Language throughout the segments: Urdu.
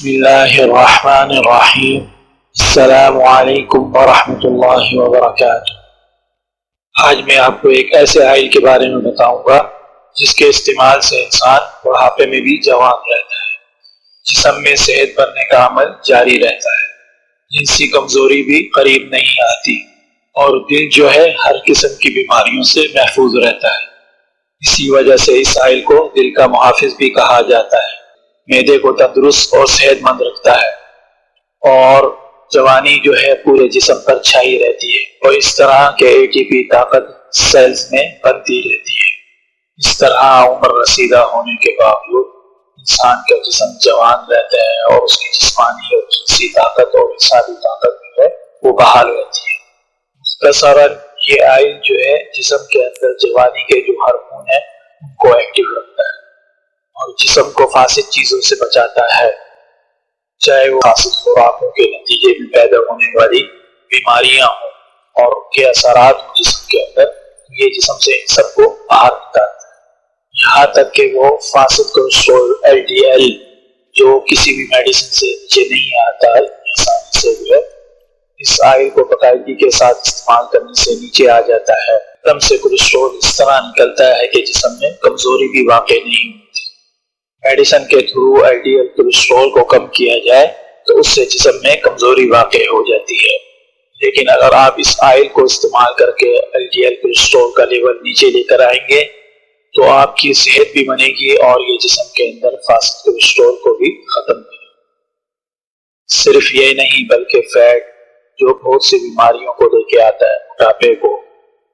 بسم اللہ الرحمن الرحیم۔ السلام علیکم ورحمۃ اللہ وبرکاتہ۔ آج میں آپ کو ایک ایسے آئل کے بارے میں بتاؤں گا جس کے استعمال سے انسان بڑھاپے میں بھی جوان رہتا ہے، جسم میں صحت بننے کا عمل جاری رہتا ہے، جنسی کمزوری بھی قریب نہیں آتی، اور دل جو ہے ہر قسم کی بیماریوں سے محفوظ رہتا ہے۔ اسی وجہ سے اس آئل کو دل کا محافظ بھی کہا جاتا ہے۔ معدے کو تندرست اور صحت مند رکھتا ہے، اور جوانی جو ہے پورے جسم پر چھائی رہتی ہے، اور اس طرح کے ATP طاقت سیلز میں بنتی رہتی ہے۔ اس طرح عمر رسیدہ ہونے کے باوجود انسان کا جسم جوان رہتا ہے، اور اس کی جسمانی اور جنسی طاقت اور حسابی طاقت جو ہے وہ بحال رہتی ہے۔ مختصراً یہ آئل جو ہے جسم کے اندر جوانی کے جو ہارمون ہیں ان کو ایکٹیو رکھتا ہے، اور جسم کو فاسد چیزوں سے بچاتا ہے، چاہے وہ فاسد خوراکوں کے نتیجے میں پیدا ہونے والی بیماریاں ہوں اور ان کے اثرات جسم کے اندر، یہ جسم سے ان سب کو باہر نکالتا ہے۔ یہاں تک کہ وہ فاسد کولیسٹرول LDL جو کسی بھی میڈیسن سے نیچے نہیں آتا، آسانی سے جو ہے اس آئل کو باقاعدگی کے ساتھ استعمال کرنے سے نیچے آ جاتا ہے۔ دم سے کولیسٹرول اس طرح نکلتا ہے کہ جسم میں کمزوری بھی واقع نہیں ہوتی۔ میڈیسن کے تھرو LDL کولیسٹرول کو کم کیا جائے تو اس سے جسم میں کمزوری واقع ہو جاتی ہے، لیکن اگر آپ اس آئل کو استعمال کر کے LDL کولیسٹرول کا لیول نیچے لے کر آئیں گے تو آپ کی صحت بھی بنے گی، اور یہ جسم کے اندر فاسد کولیسٹرول کو بھی ختم کرے گی۔ صرف یہ نہیں بلکہ فیٹ جو بہت سی بیماریوں کو لے کے آتا ہے، موٹاپے کو،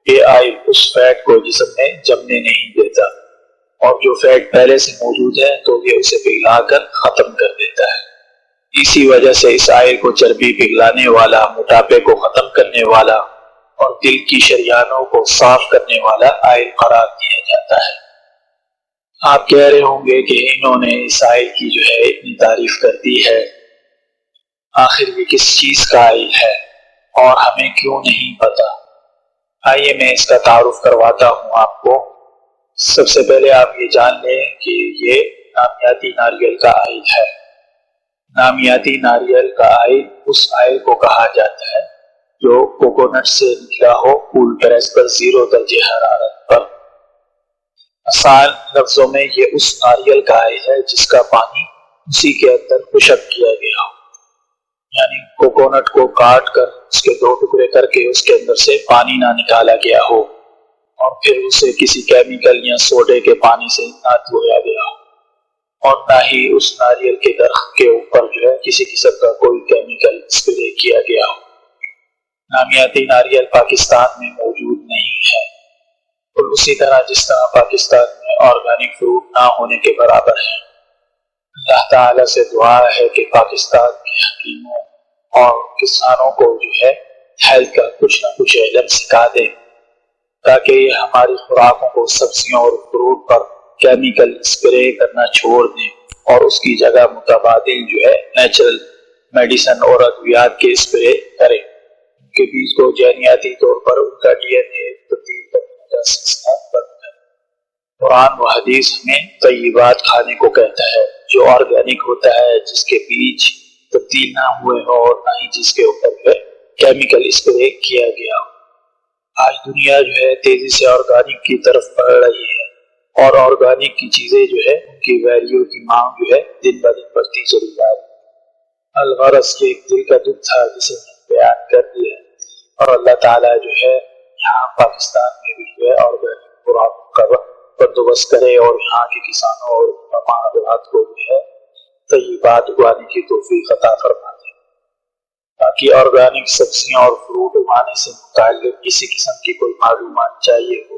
یہ آئل اس فیٹ کو جسم میں جمنے نہیں دیتا، اور جو فیٹ پہلے سے موجود ہے تو یہ اسے پگھلا کر ختم کر دیتا ہے۔ اسی وجہ سے اس آئل کو چربی پگھلانے والا، موٹاپے کو ختم کرنے والا اور دل کی شریانوں کو صاف کرنے والا آئل قرار دیا جاتا ہے۔ آپ کہہ رہے ہوں گے کہ انہوں نے اس آئل کی جو ہے اتنی تعریف کر دی ہے، آخر یہ کس چیز کا آئل ہے اور ہمیں کیوں نہیں پتا؟ آئیے میں اس کا تعارف کرواتا ہوں آپ کو۔ سب سے پہلے آپ یہ جان لیں کہ یہ نامیاتی ناریل کا آئل ہے۔ نامیاتی ناریل کا آئل اس آئل کو کہا جاتا ہے جو کوکونٹ سے نکلا ہو کول پریس پر 0 درجہ حرارت پر۔ آسان لفظوں میں یہ اس ناریل کا آئل ہے جس کا پانی اسی کے اندر خشک کیا گیا ہو، یعنی کوکونٹ کو کاٹ کر اس کے 2 ٹکڑے کر کے اس کے اندر سے پانی نہ نکالا گیا ہو، اور پھر اسے کسی کیمیکل یا سوڈے کے پانی سے نہ دھویا گیا ہو، اور نہ ہی اس ناریل کے درخت کے اوپر جو ہے کسی قسم کا کوئی کیمیکل اسپرے کیا گیا ہو۔ نامیاتی ناریل پاکستان میں موجود نہیں ہے، اور اسی طرح جس طرح پاکستان میں آرگینک فروٹ نہ ہونے کے برابر ہے۔ اللہ تعالیٰ سے دعا ہے کہ پاکستان کے حکیموں اور کسانوں کو جو ہے ہیلتھ کا کچھ نہ کچھ علم سکھا دیں، تاکہ یہ ہماری خوراکوں کو، سبزیوں اور فروٹ پر کیمیکل اسپرے کرنا چھوڑ دیں، اور اس کی جگہ متبادل جو ہے نیچرل میڈیسن اور ادویات کے اسپرے کریں۔ ان کے بیج کو جینیاتی طور پر ان کا DNA تبدیل کرنے کا سلسلہ بند کریں۔ قرآن و حدیث ہمیں طیبات کھانے کو کہتا ہے، جو آرگینک ہوتا ہے، جس کے بیج تبدیل نہ ہوئے ہو اور نہ ہی جس کے اوپر کیمیکل اسپرے کیا گیا ہو۔ آج دنیا جو ہے تیزی سے آرگینک کی طرف بڑھ رہی ہے، اور آرگینک کی چیزیں جو ہے ان کی ویلیو کی مانگ جو ہے دن بدن بڑھتی چلی جا رہی ہے۔ الغرض یہ ایک دل کا دکھ تھا جسے میں نے بیان کر دیا، اور اللہ تعالیٰ جو ہے یہاں پاکستان میں بھی جو ہے آرگینک خوراک کا بندوبست کرے، اور یہاں کے کسانوں اور تمام حضرات کو جو ہے طیبات اگانے کی توفیق عطا فرما دے، تاکہ آرگینک سبزیاں اور فروٹ اگانے سے متعلق کسی قسم کی کوئی معلومات چاہیے ہو،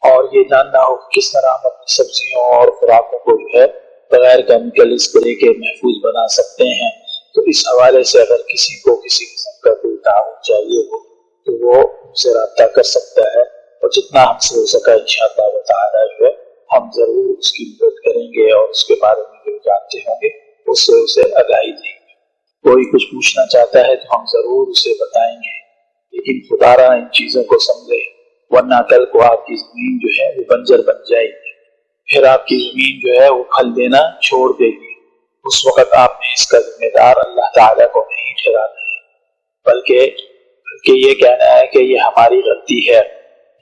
اور یہ جاننا ہو کہ کس طرح ہم اپنی سبزیوں اور خوراکوں کو جو ہے بغیر کیمیکل اسپرے کے محفوظ بنا سکتے ہیں۔ تو اس حوالے سے اگر کسی کو کسی قسم کا کوئی تعاون چاہیے ہو تو وہ ہم سے رابطہ کر سکتا ہے، اور جتنا ہم سے ہو سکا انشاءاللہ تعالیٰ جو ہے ہم ضرور اس کی مدد کریں گے، اور اس کے بارے میں جو جانتے ہوں گے اس سے اسے آگاہی دیں گے۔ کوئی کچھ پوچھنا چاہتا ہے تو ہم ضرور اسے بتائیں گے، لیکن خدارا ان چیزوں کو سمجھے، ورنہ کل کو آپ کی زمین جو ہے وہ بنجر بن جائے گی، پھر آپ کی زمین جو ہے وہ پھل دینا چھوڑ دے گی، اس وقت آپ نے اس کا ذمہ دار اللہ تعالیٰ کو نہیں ٹھہرانا ہے، بلکہ یہ کہنا ہے کہ یہ ہماری غلطی ہے،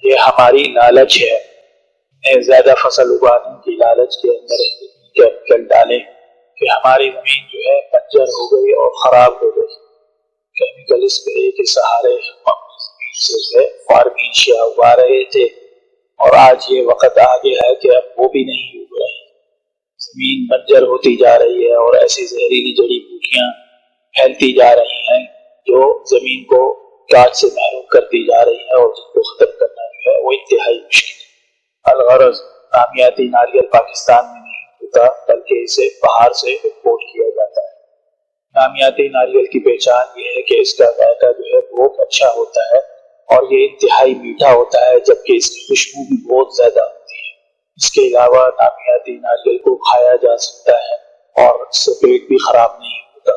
یہ ہماری لالچ ہے، زیادہ فصل اگانے کی لالچ کے اندر کیمیکل ڈالیں کہ ہماری زمین جو ہے بنجر ہو گئی اور خراب ہو گئی، کیمیکل اسپرے کے سہارے ہم اپنی زمین سے جو ہے فارمی اشیاء اگا رہے تھے، اور آج یہ وقت آ گیا ہے کہ اب وہ بھی نہیں اگ رہے، زمین بنجر ہوتی جا رہی ہے اور ایسی زہریلی جڑی بوٹیاں پھیلتی جا رہی ہیں جو زمین کو کاج سے محروم کرتی جا رہی ہے، اور جن کو ختم کرنا جو ہے وہ انتہائی مشکل ہے۔ الغرض نامیاتی ناریل پاکستان میں نہیں ہوتا بلکہ اسے باہر سے امپورٹ کیا جاتا ہے۔ نامیاتی ناریل کی پہچان یہ ہے کہ اس کا ذائقہ جو ہے بہت اچھا ہوتا ہے اور یہ انتہائی میٹھا ہوتا ہے، جبکہ اس کی خوشبو بھی بہت زیادہ ہوتی ہے۔ اس کے علاوہ نامیاتی ناریل کو کھایا جا سکتا ہے اور اس سے پیٹ بھی خراب نہیں ہوتا۔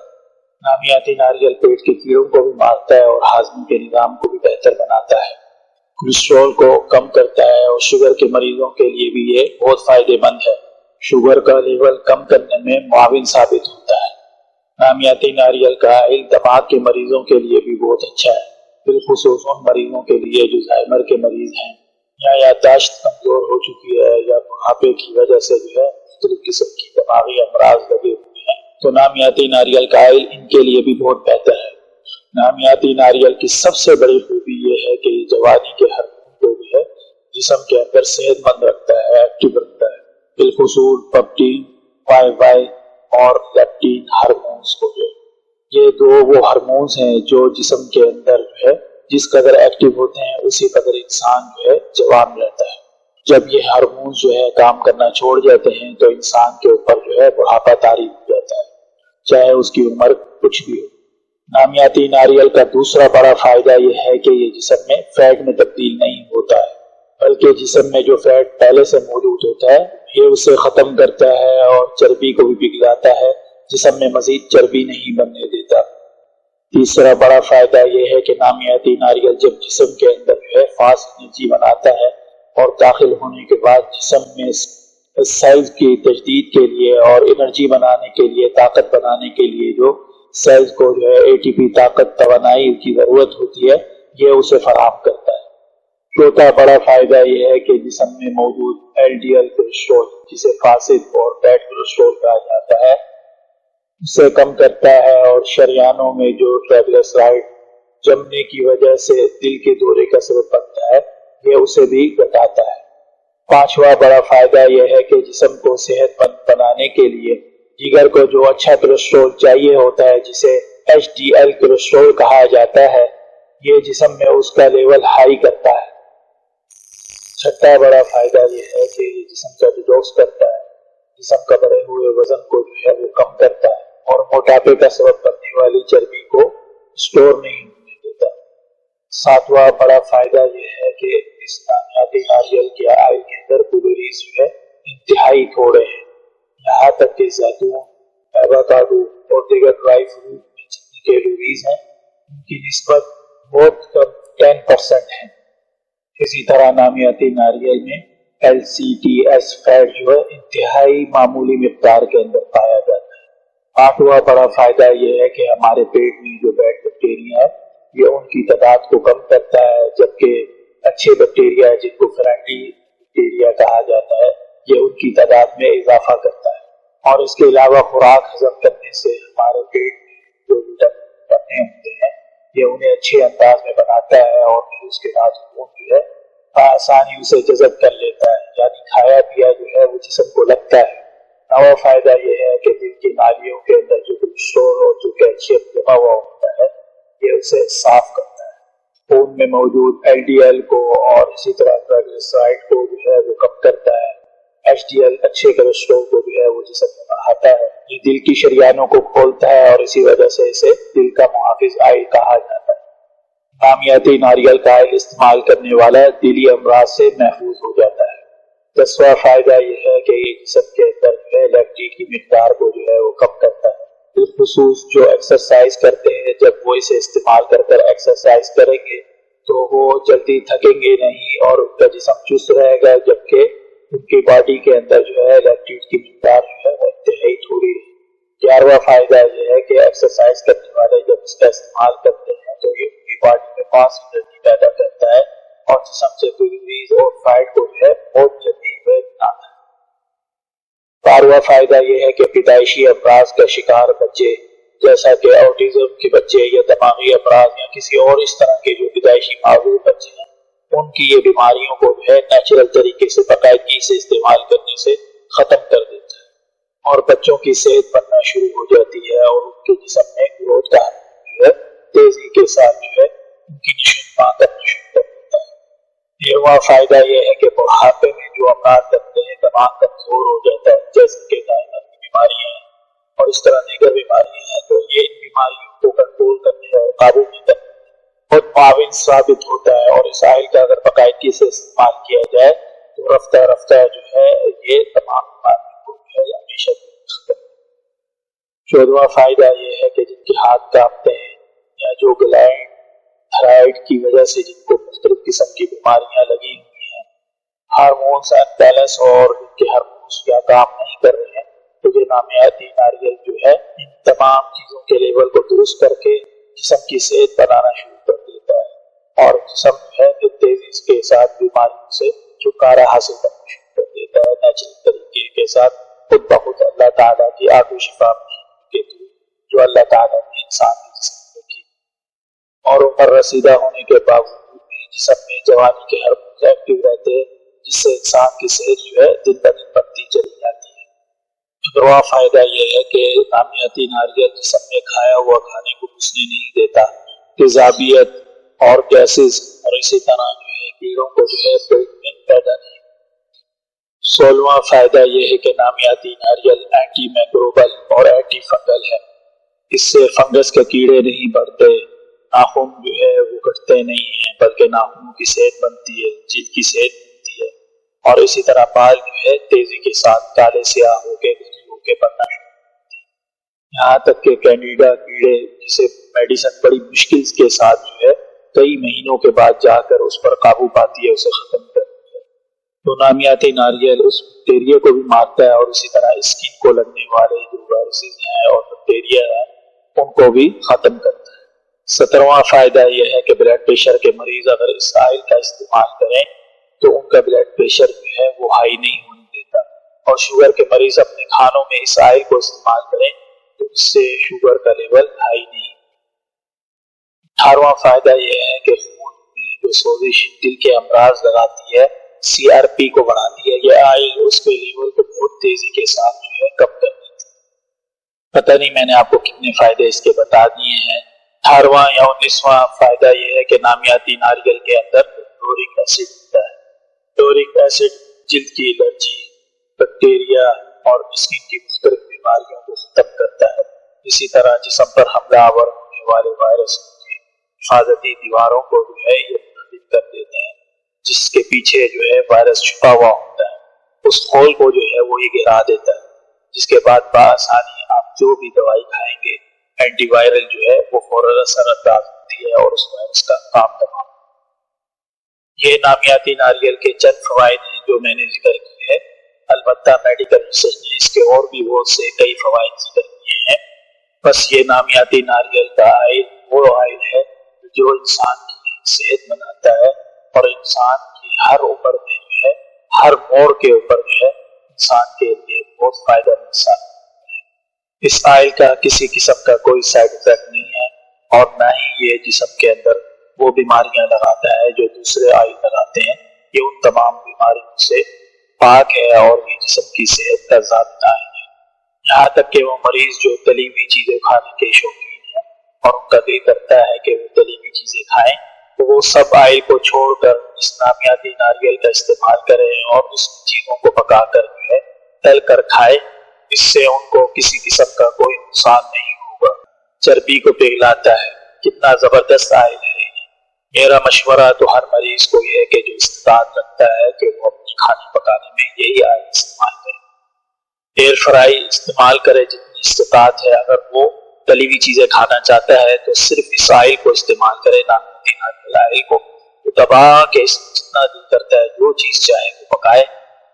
نامیاتی ناریل پیٹ کے کیڑوں کو بھی مارتا ہے اور ہاضمے کے نظام کو بھی بہتر بناتا ہے، کولیسٹرول کو کم کرتا ہے، اور شوگر کے مریضوں کے لیے بھی یہ بہت فائدہ مند ہے، شوگر کا لیول کم کرنے میں معاون ثابت ہوتا ہے۔ نامیاتی ناریل کا آئل دماغ کے مریضوں کے لیے بھی بہت اچھا ہے، بالخصوص ان مریضوں کے لیے جو زائمر کے مریض ہیں یا یادداشت کمزور ہو چکی ہے یا بڑھاپے کی وجہ سے جو ہے مختلف قسم کی دماغی امراض لگے ہوئے ہیں، تو نامیاتی ناریل کا آئل ان کے لیے بھی بہت بہتر ہے۔ نامیاتی ناریل کی سب سے بڑی خوبی یہ ہے کہ یہ جوانی کے ہارمون کو بھی ہے جسم کے اندر صحت مند رکھتا ہے، ایکٹیو رکھتا ہے، بالخصوص پپٹین، وائی اور لیپٹین ہارمونز کو جو یہ دو وہ ہارمونز ہیں جو جسم کے اندر جو ہے جس قدر ایکٹیو ہوتے ہیں اسی قدر انسان جو ہے جوان رہتا ہے۔ جب یہ ہارمونز جو ہے کام کرنا چھوڑ جاتے ہیں تو انسان کے اوپر جو ہے بڑھاپا طاری ہو جاتا ہے، چاہے اس کی عمر کچھ بھی ہو۔ نامیاتی ناریل کا دوسرا بڑا فائدہ یہ ہے کہ یہ جسم میں فیٹ میں تبدیل نہیں ہوتا ہے، بلکہ جسم میں جو فیٹ پہلے سے موجود ہوتا ہے یہ اسے ختم کرتا ہے اور چربی کو بھی پگھلاتا ہے، جسم میں مزید چربی نہیں بننے دیتا۔ تیسرا بڑا فائدہ یہ ہے کہ نامیاتی ناریل جب جسم کے اندر جو ہے فاسٹ انرجی بناتا ہے اور داخل ہونے کے بعد جسم میں سیلز کی تجدید کے لیے اور انرجی بنانے کے لیے، طاقت بنانے کے لیے جو سیلز کو جو ہے اے ٹی پی طاقت توانائی کی ضرورت ہوتی ہے یہ اسے فراہم کرتا ہے۔ چوتھا بڑا فائدہ یہ ہے کہ جسم میں موجود ایل ڈی ایل کولیسٹرول جسے فاسد اور بیڈ کولیسٹرول کہا جاتا ہے اسے کم کرتا ہے، اور شریانوں میں جو ٹرائگلیسرائڈ جمنے کی وجہ سے دل کے دورے کا سبب بنتا ہے یہ اسے بھی گھٹاتا ہے۔ پانچواں بڑا فائدہ یہ ہے کہ جسم کو صحت مند بنانے کے لیے جگر کو جو اچھا کولیسٹرول چاہیے ہوتا ہے جسے ایچ ڈی ایل کولیسٹرول کہا جاتا ہے یہ جسم میں اس کا لیول ہائی کرتا ہے۔ چھٹا بڑا فائدہ یہ ہے کہ یہ جسم کا ڈیٹاکس کرتا ہے، جسم کا بڑھے ہوئے وزن کو جو ہے وہ کم کرتا ہے اور موٹاپے کا سبب بننے والی چربی کو سٹور نہیں ہونے دیتا۔ ساتواں بڑا فائدہ یہ ہے کہ اس نامیاتی ناریل کے آئل کے اندر کیلوریز جو ہے انتہائی تھوڑے ہیں، یہاں تک کہ زیتون، ایووکاڈو اور دیگر ڈرائی فروٹ میں جتنی کیلوریز ہیں ان کی نسبت بہت کم 10% ہے۔ اسی طرح نامیاتی ناریل میں L C T S fat جو ہے انتہائی معمولی مقدار کے اندر پایا جاتا ہے۔ آٹھواں بڑا فائدہ یہ ہے کہ ہمارے پیٹ میں جو بیڈ بیکٹیریا ہے یہ ان کی تعداد کو کم کرتا ہے، جبکہ اچھے بیکٹیریا جن کو فرینڈلی بیکٹیریا کہا جاتا ہے یہ ان کی تعداد میں اضافہ کرتا ہے۔ اور اس کے علاوہ خوراک ہضم کرنے سے ہمارے پیٹ میں جو وٹامن بننے ہوتے ہیں یہ انہیں اچھے انداز میں بناتا ہے اور پھر اس کے بعد خون جو ہے آسانی اسے جذب کر لیتا ہے، یعنی کھایا پیا جو ہے وہ جسم کو لگتا ہے۔ نواں فائدہ یہ ہے کہ دل کی نالیوں کے اندر جو کولیسٹرول اور جو کیلشیم جمع ہوا ہوتا ہے یہ اسے صاف کرتا ہے، خون میں موجود ایل ڈی ایل کو اور اسی طرح ٹرائگلیسرائڈ کو جو ہے وہ کم کرتا ہے، ایچ ڈی ایل اچھے کولیسٹرول کو جو ہے وہ جسم میں بڑھاتا ہے، یہ دل کی شریانوں کو کھولتا ہے اور اسی وجہ سے اسے دل کا محافظ آئل کہا جاتا ہے۔ نامیاتی ناریل کا آئل استعمال کرنے والا دلی امراض سے محفوظ ہو جاتا ہے۔ 10واں فائدہ یہ ہے کہ یہ جسم کے اندر جو ہے لیکٹین کی مقدار کو جو ہے وہ کم کرتا ہے، بالخصوص جو ایکسرسائز کرتے ہیں جب وہ اسے استعمال کر ایکسرسائز کریں گے تو وہ جلدی تھکیں گے نہیں اور ان کا جسم چست رہے گا، جبکہ ان کی باڈی کے اندر جو ہے لیکٹین کی مقدار جو ہے وہ انتہائی تھوڑی ہے۔ 11واں فائدہ یہ ہے کہ ایکسرسائز کرنے والے جب اس کا استعمال کرتے ہیں تو یہ ان کی باڈی میں فاسٹ انرجی پیدا کرتا ہے اور جسم سے ریلیز اور فائٹ کو جو ہے بہت جلدی بناتا ہے۔ 12واں فائدہ یہ ہے کہ پیدائشی امراض کا شکار بچے جیسا کہ آٹزم کے بچے یا دماغی امراض یا کسی اور اس طرح کے جو پیدائشی معذور بچے ہیں، ان کی یہ بیماریوں کو جو ہے نیچرل طریقے سے باقاعدگی سے استعمال کرنے سے ختم کر دیتا ہے اور بچوں کی صحت بننا شروع ہو جاتی ہے اور ان کے جسم میں گروتھ کا جو ہے تیزی کے ساتھ جو ہے ان کی نشوونما کرنا شروع کر دیتا ہے۔ 13واں فائدہ یہ ہے کہ بڑھاپے میں جو امراض لگتے ہیں دماغ کمزور ہو جاتا ہے جیسے کہ الزائمر کی بیماریاں ہیں اور اس طرح دیگر بیماریاں ہیں، تو یہ ان بیماریوں کو کنٹرول کرنے اور قابو میں کرنے بہت معاون ثابت ہوتا ہے اور اس آئل کا اگر باقاعدگی سے استعمال کیا جائے تو رفتہ رفتہ جو ہے یہ تمام بیماریوں کو جو ہے ہمیشہ ختم۔ 14واں فائدہ یہ ہے کہ جن کے ہاتھ کانپتے ہیں یا جو گلینڈ تھائرائیڈ کی وجہ سے جن کو مختلف قسم کی بیماریاں لگی ہوئی ہیں، ہارمونز امبیلنس اور جن کے ہارمونز کیا کام نہیں کر رہے ہیں، تو یہ نامیاتی ناریل جو ہے ان تمام چیزوں کے لیول کو درست کر کے جسم کی صحت بنانا شروع کر دیتا ہے اور جسم جو ہے تیزی کے ساتھ بیماریوں سے چھٹکارا حاصل کرنا شروع کر دیتا ہے نیچرل طریقے کے ساتھ خود بخود اللہ تعالیٰ کی آب و شفا کے تھرو جو اللہ تعالیٰ نے انسان کے جسم میں کی، اور عمر رسیدہ ہونے کے باوجود بھی جسم میں جوانی کے ہارمونز ایکٹیو رہتے ہیں جس سے انسان کی صحت جو ہے دن بدن بنتی چلی جاتی ہے۔ 15واں فائدہ یہ ہے کہ نامیاتی ناریل جسم میں کھایا ہوا کھانے کو گھسنے نہیں دیتا، تیزابیت اور گیسز اور اسی طرح جو ہے کیڑوں کو جو ہے پیٹ میں پیدا نہیں۔ 16واں فائدہ یہ ہے کہ نامیاتی ناریل اینٹی مائکروبل اور اینٹی فنگل ہے، اس سے فنگس کے کیڑے نہیں بڑھتے، ناخن جو ہے وہ کٹتے نہیں ہیں بلکہ ناخنوں کی صحت بنتی ہے، جلد کی صحت بنتی ہے اور اسی طرح بال جو ہے تیزی کے ساتھ کالے سیاہ ہو کے بننا شروع ہوتے ہیں۔ یہاں تک کہ کینیڈا کیڑے جسے میڈیسن بڑی مشکل کے ساتھ جو ہے کئی مہینوں کے بعد جا کر اس پر قابو پاتی ہے، اسے ختم کرتی ہے، تو نامیاتی ناریل اس بیکٹیریا کو بھی مارتا ہے اور اسی طرح اسکن کو لگنے والے جو وائرسز ہیں اور بیکٹیریا ہیں ان کو بھی ختم کرتا ہے۔ 17واں فائدہ یہ ہے کہ بلڈ پریشر کے مریض اگر اس آئل کا استعمال کریں تو ان کا بلڈ پریشر جو ہے وہ ہائی نہیں ہونے دیتا، اور شوگر کے مریض اپنے کھانوں میں اس آئل کو استعمال کریں تو اس سے شوگر کا لیول ہائی نہیں۔ 18واں فائدہ یہ ہے کہ خون میں جو سوزش دل کے امراض لگاتی ہے، سی آر پی کو بڑھاتی ہے، یہ آئل اس کے لیول کو بہت تیزی کے ساتھ جو ہے کم کر دیتی ہے۔ پتہ نہیں میں نے آپ کو کتنے فائدے اس کے بتا دیے ہیں۔ 18واں یا 19واں فائدہ یہ ہے کہ نامیاتی ناریل کے اندر ٹورک ایسڈ ہوتا ہے۔ ٹورک ایسڈ جلد کی الرجی، بیکٹیریا اور اسکن کی مختلف بیماریوں کو ختم کرتا ہے، اسی طرح جسم پر حملہ آور ہونے والے وائرس کی حفاظتی دیواروں کو جو ہے یہ منہدم کر دیتے ہیں، جس کے پیچھے جو ہے وائرس چھپا ہوا ہوتا ہے، اس خول کو جو ہے وہ یہ گرا دیتا ہے، جس کے بعد بآسانی آپ جو بھی دوائی کھائیں گے اینٹی وائرل جو ہے وہ فوراً اثر انداز ہوتی ہے اور اس وائرس کا کام تمام۔ یہ نامیاتی ناریل کے چند فوائد ہیں جو میں نے ذکر کیے ہیں، البتہ میڈیکل ریسرچ نے اس کے اور بھی بہت سے کئی فوائد ذکر کیے ہیں۔ بس یہ نامیاتی ناریل کا آئل وہ آئل ہے جو انسان کی صحت بناتا ہے اور انسان کی ہر عمر میں جو ہے ہر موڑ کے اوپر جو ہے انسان کے لیے بہت فائدہ مند ثابت ہوتا ہے۔ اس آئل کا کسی قسم کا کوئی سائیڈ افیکٹ نہیں ہے اور نہ ہی یہ جسم کے اندر وہ بیماریاں لگاتا ہے جو دوسرے آئل لگاتے ہیں، یہ ان تمام بیماریوں سے پاک ہے اور یہ جسم کی صحت کا ضابطہ ہے۔ یہاں تک کہ وہ مریض جو تلی ہوئی چیزیں کھانے کے شوقین ہیں اور ان کا دل کرتا ہے کہ وہ تلی ہوئی چیزیں کھائیں، تو وہ سب آئل کو چھوڑ کر اس نامیاتی ناریل کا استعمال کریں اور اس چیزوں کو پکا کر جو ہے تل کر کھائے، اس سے ان کو کسی قسم کا کوئی نقصان نہیں ہوگا۔ چربی کو پگھلاتا ہے، کتنا زبردست آئل ہے۔ میرا مشورہ تو ہر مریض کو یہ ہے کہ جو استطاعت رکھتا ہے کہ وہ اپنی کھانے پکانے میں یہی آئل استعمال کرے، ایئر فرائی استعمال کرے جتنی استطاعت ہے۔ اگر وہ تلی ہوئی چیزیں کھانا چاہتا ہے تو صرف اس آئل کو استعمال کرے، نامیاتی ناریل آئل کو دبا کے جتنا دل کرتا ہے جو چیز چاہے وہ پکائے،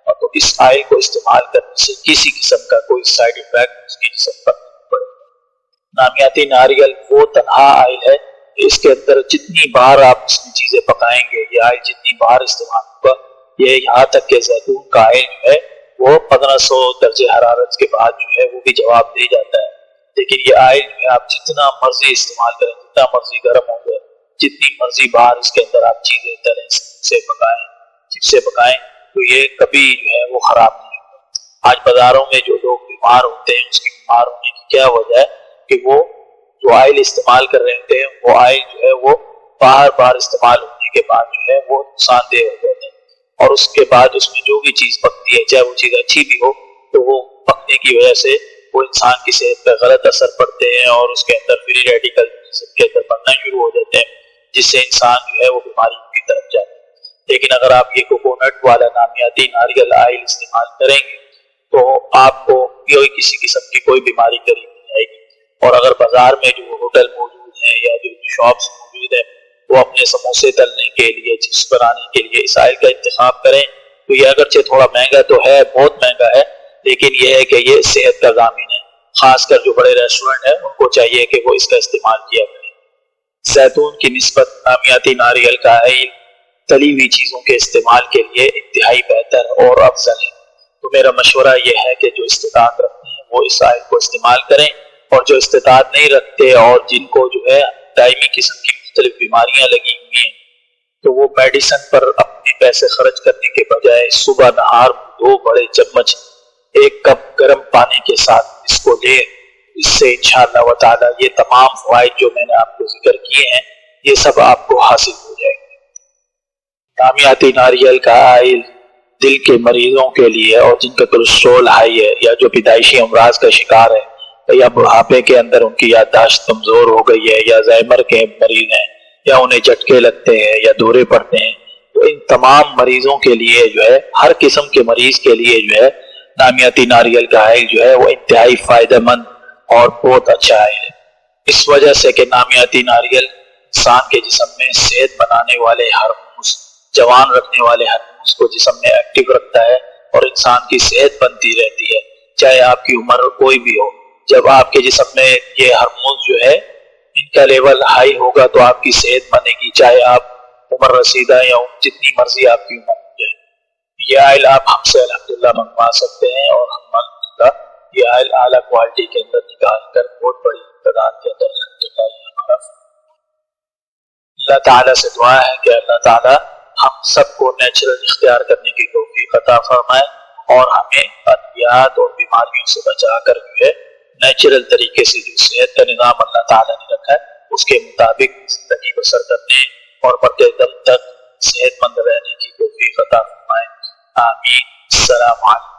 اور تو اس آئل کو استعمال کرنے سے کسی قسم کا کوئی سائیڈ افیکٹ اس کی جسم پر نامیاتی ناریل وہ تنہا آئل ہے اس کے اندر جتنی بار آپ اس میں چیزیں پکائیں گے، یہ آئل جتنی بار استعمال ہوگا، یہ یہاں تک کہ زیتون کا آئل جو ہے وہ 1500 درجہ حرارت کے بعد جو ہے وہ بھی جواب دے جاتا ہے. لیکن یہ آئل جو ہے آپ جتنا مرضی استعمال کریں، جتنا مرضی گرم ہو گئے، جتنی مرضی بار اس کے اندر آپ چیزیں تلیں سے پکائیں، جب سے پکائیں، تو یہ کبھی جو ہے وہ خراب نہیں ہوگا. آج بازاروں میں جو لوگ بیمار ہوتے ہیں، اس کے بیمار ہونے کی کیا وجہ ہے کہ وہ جو آئل استعمال کر رہے ہوتے ہیں، وہ آئل جو ہے وہ بار بار استعمال ہونے کے بعد جو ہے وہ نقصان دہ ہو جاتے ہیں، اور اس کے بعد اس میں جو بھی چیز پکتی ہے، چاہے وہ چیز اچھی بھی ہو، تو وہ پکنے کی وجہ سے وہ انسان کی صحت پر غلط اثر پڑتے ہیں، اور اس کے اندر فری ریڈیکل جسم کے اندر بننا شروع ہو جاتے ہیں، جس سے انسان جو ہے وہ بیماری کی طرف جاتا ہے. لیکن اگر آپ یہ کوکونٹ والا نامیاتی ناریل آئل استعمال کریں گے تو آپ کو کسی قسم کی کوئی بیماری قریب نہیں آئے گی. اور اگر بازار میں جو ہوٹل موجود ہیں یا جو شاپس موجود ہیں وہ اپنے سموسے تلنے کے لیے، چپس بنانے کے لیے اس آئل کا انتخاب کریں، تو یہ اگرچہ تھوڑا مہنگا تو ہے، بہت مہنگا ہے، لیکن یہ ہے کہ یہ صحت کا ضامن ہے. خاص کر جو بڑے ریسٹورنٹ ہیں ان کو چاہیے کہ وہ اس کا استعمال کیا کریں. زیتون کی نسبت نامیاتی ناریل کا آئل تلی ہوئی چیزوں کے استعمال کے لیے انتہائی بہتر اور افضل ہے. تو میرا مشورہ یہ ہے کہ جو استطاعت رکھتے ہیں وہ اس آئل کو استعمال کریں، اور جو استطاعت نہیں رکھتے اور جن کو جو ہے دائمی قسم کی مختلف بیماریاں لگی ہوئی ہیں، تو وہ میڈیسن پر اپنے پیسے خرچ کرنے کے بجائے صبح نہار 2 بڑے چمچ 1 کپ گرم پانی کے ساتھ اس کو لے. اس سے انشاءاللہ تعالی یہ تمام فوائد جو میں نے آپ کو ذکر کیے ہیں یہ سب آپ کو حاصل ہو جائیں گے. نامیاتی ناریل کا آئل دل کے مریضوں کے لیے، اور جن کا کولیسٹرول ہائی ہے، یا جو پیدائشی امراض کا شکار ہے، یا بڑھاپے کے اندر ان کی یادداشت کمزور ہو گئی ہے، یا زائمر کے مریض ہیں، یا انہیں جھٹکے لگتے ہیں یا دورے پڑتے ہیں، تو ان تمام مریضوں کے لیے جو ہے، ہر قسم کے مریض کے لیے جو ہے نامیاتی ناریل کا آئل جو ہے وہ انتہائی فائدہ مند اور بہت اچھا آئل ہے. اس وجہ سے کہ نامیاتی ناریل انسان کے جسم میں صحت بنانے والے ہارمونز، جوان رکھنے والے ہارمونز کو جسم میں ایکٹیو رکھتا ہے، اور انسان کی صحت بنتی رہتی ہے چاہے آپ کی عمر کوئی بھی ہو. جب آپ کے جسم میں یہ ہارمونز جو ہے ان کا لیول ہائی ہوگا تو آپ کی صحت بنے گی، چاہے آپ عمر رسیدہ یا جتنی مرضی آپ کی عمر ہو جائے. یہ آئل آپ ہم سے الحمدللہ منگوا سکتے ہیں، اور ہم الحمدللہ یہ آئل اعلیٰ کوالٹی کے اندر نکال کر بہت بڑی تعداد کے اندر ہمارا. اللہ تعالیٰ سے دعا ہے کہ اللہ تعالیٰ ہم سب کو نیچرل اختیار کرنے کی توفیق عطا فرمائے، اور ہمیں ادویات اور بیماریوں سے بچا کر جو ہے نیچرل طریقے سے جو صحت کا نظام اللہ تعالیٰ نے رکھا ہے اس کے مطابق زندگی بسر کرنے اور مرتے دم تک صحت مند رہنے کی توفیق عطا فرمائے. آمین. السلام علیکم.